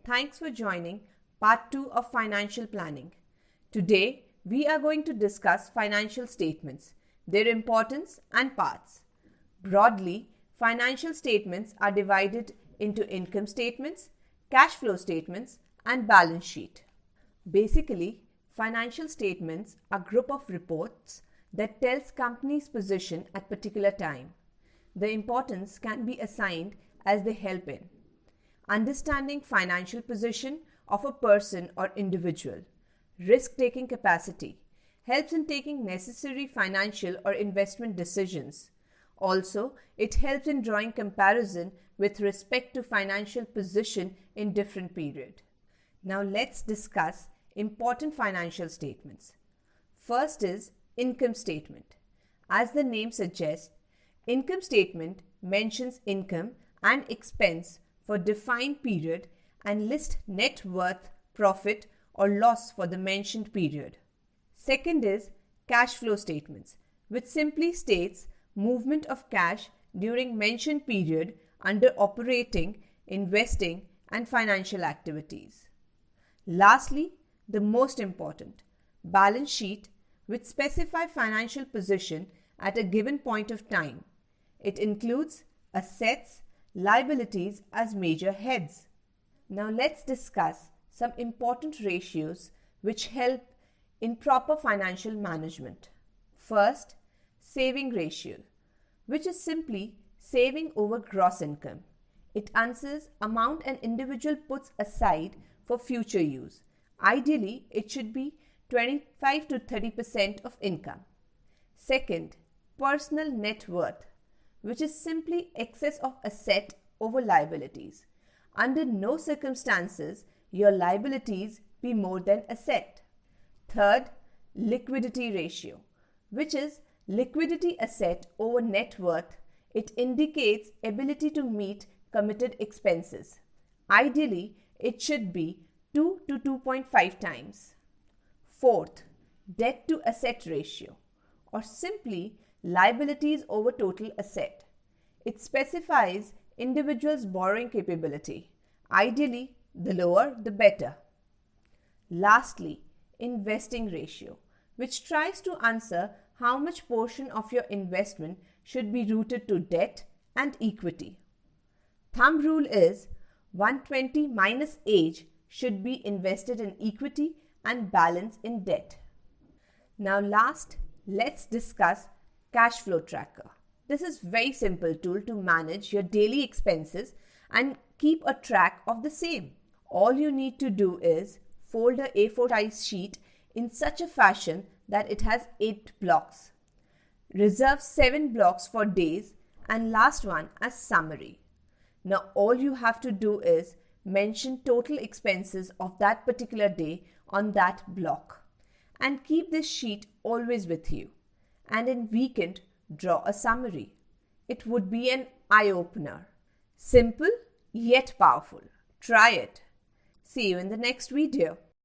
Thanks for joining part 2 of financial planning. Today, we are going to discuss financial statements, their importance and parts. Broadly, financial statements are divided into income statements, cash flow statements, and balance sheet. Basically, financial statements are a group of reports that tells company's position at particular time. The importance can be assigned as they help in understanding financial position of a person or individual, risk-taking capacity, helps in taking necessary financial or investment decisions. Also, it helps in drawing comparison with respect to financial position in different period. Now let's discuss important financial statements. First is income statement. As the name suggests, income statement mentions income and expense for defined period and lists net worth, profit or loss for the mentioned period. Second is cash flow statements, which simply states movement of cash during mentioned period under operating, investing and financial activities. Lastly, the most important, balance sheet, which specify financial position at a given point of time. It includes assets, liabilities as major heads. Now let's discuss some important ratios which help in proper financial management. First, saving ratio, which is simply saving over gross income. It answers amount an individual puts aside for future use. Ideally, it should be 25 to 30% of income. Second, personal net worth, which is simply excess of asset over liabilities. Under no circumstances your liabilities be more than asset. Third, liquidity ratio, which is liquidity asset over net worth. It indicates ability to meet committed expenses. Ideally, it should be 2 to 2.5 times. Fourth, debt to asset ratio, or simply liabilities over total asset. It specifies individual's borrowing capability. Ideally, the lower the better. Lastly, investing ratio, which tries to answer how much portion of your investment should be rooted to debt and equity. Thumb rule is 120 minus age should be invested in equity and balance in debt. Now last, let's discuss Cashflow Tracker. This is very simple tool to manage your daily expenses and keep a track of the same. All you need to do is fold a A4 size sheet in such a fashion that it has 8 blocks. Reserve 7 blocks for days and last one as summary. Now all you have to do is mention total expenses of that particular day on that block and keep this sheet always with you, and in weekend draw a summary. It would be an eye-opener. Simple yet powerful. Try it. See you in the next video.